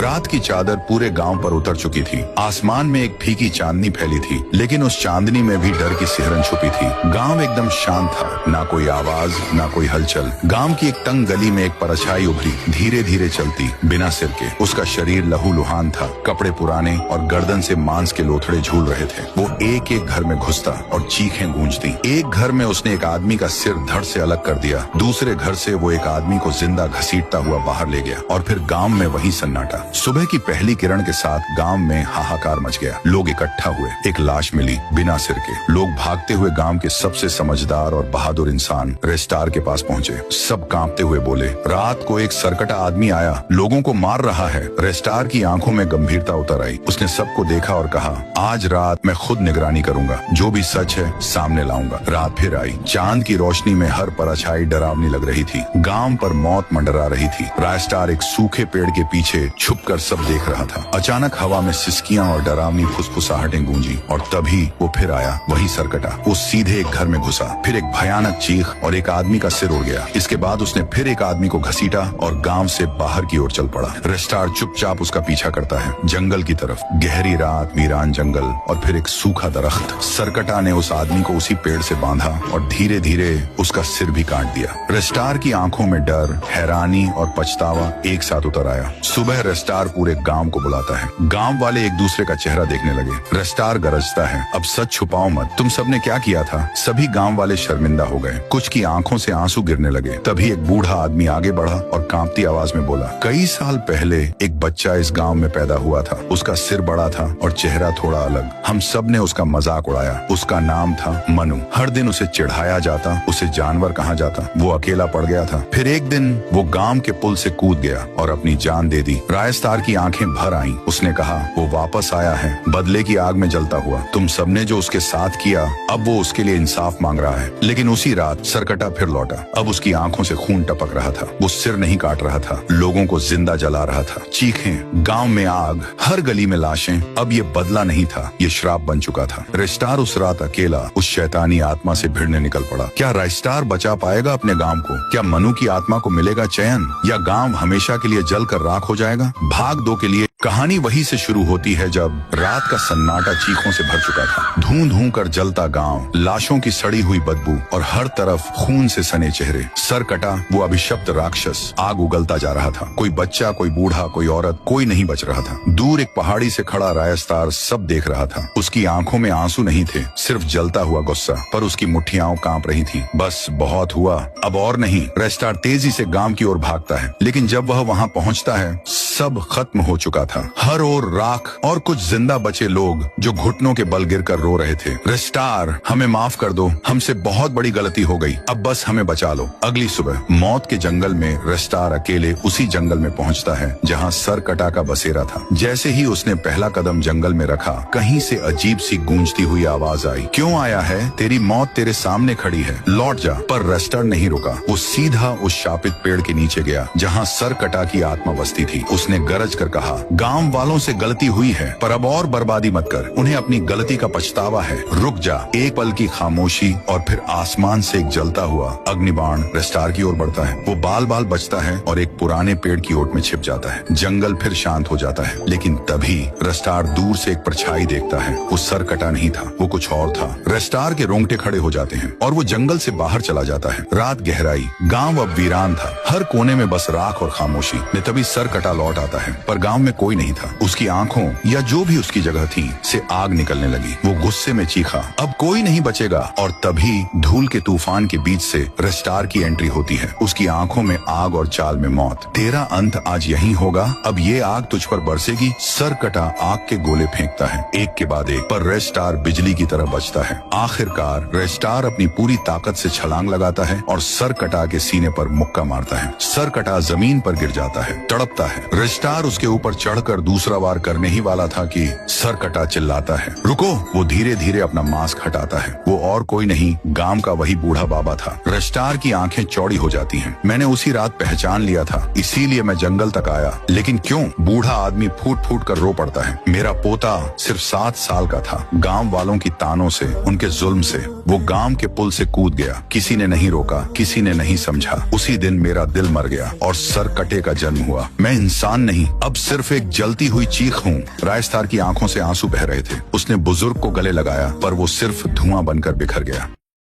रात की चादर पूरे गांव पर उतर चुकी थी। आसमान में एक फीकी चांदनी फैली थी, लेकिन उस चांदनी में भी डर की सिहरन छुपी थी। गांव एकदम शांत था, ना कोई आवाज, ना कोई हलचल। गांव की एक तंग गली में एक परछाई उभरी, धीरे धीरे चलती, बिना सिर के। उसका शरीर लहूलुहान था, कपड़े पुराने और गर्दन से मांस के लोथड़े झूल रहे थे। वो एक एक घर में घुसता और चीखें गूंजती। एक घर में उसने एक आदमी का सिर धड़ से अलग कर दिया। दूसरे घर से वो एक आदमी को जिंदा घसीटता हुआ बाहर ले गया और फिर गांव में वही सन्नाटा। सुबह की पहली किरण के साथ गांव में हाहाकार मच गया। लोग इकट्ठा हुए, एक लाश मिली बिना सिर के। लोग भागते हुए गांव के सबसे समझदार और बहादुर इंसान रेस्टार के पास पहुंचे। सब कांपते हुए बोले, रात को एक सरकटा आदमी आया, लोगों को मार रहा है। रेस्टार की आंखों में गंभीरता उतर आई। उसने सबको देखा और कहा, आज रात मैं खुद निगरानी करूंगा, जो भी सच है सामने लाऊंगा। रात फिर आई। चांद की रोशनी में हर परछाई डरावनी लग रही थी। गांव पर मौत मंडरा रही थी। रेस्टार एक सूखे पेड़ के पीछे छुपकर सब देख रहा था। अचानक हवा में सिसकियां और डरावनी फुसफुसाहटें गूंजी और तभी वो फिर आया, वही सरकटा। वो सीधे एक घर में घुसा, फिर एक भयानक चीख और एक आदमी का सिर उड़ गया। इसके बाद उसने फिर एक आदमी को घसीटा और गांव से बाहर की ओर चल पड़ा। रेस्टार चुपचाप उसका पीछा करता है, जंगल की तरफ। गहरी रात, वीरान जंगल और फिर एक सूखा दरख्त। सरकटा ने उस आदमी को उसी पेड़ से बांधा और धीरे धीरे उसका सिर भी काट दिया। रेस्टार की आंखों में डर, हैरानी और पछतावा एक साथ उतर आया। सुबह रेस्टार पूरे गांव को बुलाता है। गांव वाले एक दूसरे का चेहरा देखने लगे। रेस्टार गरजता है, अब सच छुपाओ मत, तुम सबने क्या किया था? सभी गांव वाले शर्मिंदा हो गए। कुछ की आंखों से आंसू गिरने लगे। तभी एक बूढ़ा आदमी आगे बढ़ा और कांपती आवाज में बोला, कई साल पहले एक बच्चा इस गांव में पैदा हुआ था। उसका सिर बड़ा था और चेहरा थोड़ा अलग। हम सब ने उसका मजाक उड़ाया। उसका नाम था मनु। हर दिन उसे चिढ़ाया जाता, उसे जानवर कहा जाता। वो अकेला पड़ गया था। फिर एक दिन वो गांव के पुल से कूद गया और अपनी जान दे दी। रायस्तार की आंखें भर आईं। उसने कहा, वो वापस आया है, बदले की आग में जलता हुआ। तुम सबने जो उसके साथ किया, अब वो उसके लिए इंसाफ मांग रहा है। लेकिन उसी रात सरकटा फिर लौटा। अब उसकी आंखों से खून टपक रहा था। वो सिर नहीं काट रहा था, लोगों को जिंदा जला रहा था। चीखें, गांव में आग, हर गली में लाशें। अब ये बदला नहीं था, ये श्राप बन चुका था। रेस्टार उस रात अकेला उस शैतानी आत्मा से भिड़ने निकल पड़ा। क्या रेस्टार बचा पाएगा अपने गांव को? क्या मनु की आत्मा को मिलेगा चैन, या गांव हमेशा के लिए जलकर राख हो जाएगा? भाग 2 के लिए कहानी वही से शुरू होती है जब रात का सन्नाटा चीखों से भर चुका था। धूं धूं कर जलता गांव, लाशों की सड़ी हुई बदबू और हर तरफ खून से सने चेहरे। सरकटा, वो अभिशप्त राक्षस, आग उगलता जा रहा था। कोई बच्चा, कोई बूढ़ा, कोई औरत, कोई नहीं बच रहा था। दूर एक पहाड़ी से खड़ा रायस्तार सब देख रहा था। उसकी आंखों में आंसू नहीं थे, सिर्फ जलता हुआ गुस्सा। पर उसकी मुट्ठियां कांप रही थी। बस बहुत हुआ, अब और नहीं। रेस्टार तेजी से गांव की ओर भागता है, लेकिन जब वह वहां पहुंचता है, सब खत्म हो चुका था। हर ओर राख और कुछ जिंदा बचे लोग जो घुटनों के बल गिरकर रो रहे थे। रेस्टार, हमें माफ कर दो, हमसे बहुत बड़ी गलती हो गई, अब बस हमें बचा लो। अगली सुबह मौत के जंगल में रेस्टार अकेले उसी जंगल में पहुंचता है जहां सरकटा का बसेरा था। जैसे ही उसने पहला कदम जंगल में रखा, कहीं से अजीब सी गूंजती हुई आवाज आई, क्यों आया है? तेरी मौत तेरे सामने खड़ी है, लौट जा। पर रेस्टार नहीं रुका। वो सीधा उस शापित पेड़ के नीचे गया जहां सरकटा की आत्मा बसती थी। उसने गरज कर कहा, गांव वालों से गलती हुई है, पर अब और बर्बादी मत कर। उन्हें अपनी गलती का पछतावा है, रुक जा। एक पल की खामोशी और फिर आसमान से एक जलता हुआ अग्निबाण रेस्टार की ओर बढ़ता है। वो बाल बाल बचता है और एक पुराने पेड़ की ओट में छिप जाता है। जंगल फिर शांत हो जाता है, लेकिन तभी रेस्टार दूर से एक परछाई देखता है। वो सरकटा नहीं था, वो कुछ और था। रेस्टार के रोंगटे खड़े हो जाते हैं और वो जंगल से बाहर चला जाता है। रात गहराई, गांव अब वीरान था, हर कोने में बस राख और खामोशी। तभी सरकटा लौट आता है, पर गांव में कोई नहीं था। उसकी आंखों, या जो भी उसकी जगह थी, से आग निकलने लगी। वो गुस्से में चीखा, अब कोई नहीं बचेगा। और तभी धूल के तूफान के बीच से रेस्टार की एंट्री होती है। उसकी आंखों में आग और चाल में मौत। तेरा अंत आज यही होगा, अब ये आग तुझ पर बरसेगी। सरकटा आग के गोले फेंकता है, एक के बाद एक, पर रेस्टार बिजली की तरह बचता है। आखिरकार रेस्टार अपनी पूरी ताकत से छलांग लगाता है और सरकटा के सीने पर मुक्का मारता है। सरकटा जमीन पर गिर जाता है, तड़पता है। रेस्टार उसके ऊपर चढ़कर दूसरा वार करने ही वाला था कि सरकटा चिल्लाता है, रुको। वो धीरे धीरे अपना मास्क हटाता है। वो और कोई नहीं, गांव का वही बूढ़ा बाबा था। रेस्टार की आंखें चौड़ी हो जाती हैं। मैंने उसी रात पहचान लिया था, इसीलिए मैं जंगल तक आया। लेकिन क्यों? बूढ़ा आदमी फूट फूट कर रो पड़ता है। मेरा पोता सिर्फ 7 साल का था। गांव वालों की तानों से, उनके जुल्म से वो गांव के पुल से कूद गया। किसी ने नहीं रोका, किसी ने नहीं समझा। उसी दिन मेरा दिल मर गया और सरकटे का जन्म हुआ। मैं इंसान नहीं, अब सिर्फ एक एक जलती हुई चीख हूँ। राजस्थान की आंखों से आंसू बह रहे थे। उसने बुजुर्ग को गले लगाया पर वो सिर्फ धुआं बनकर बिखर गया।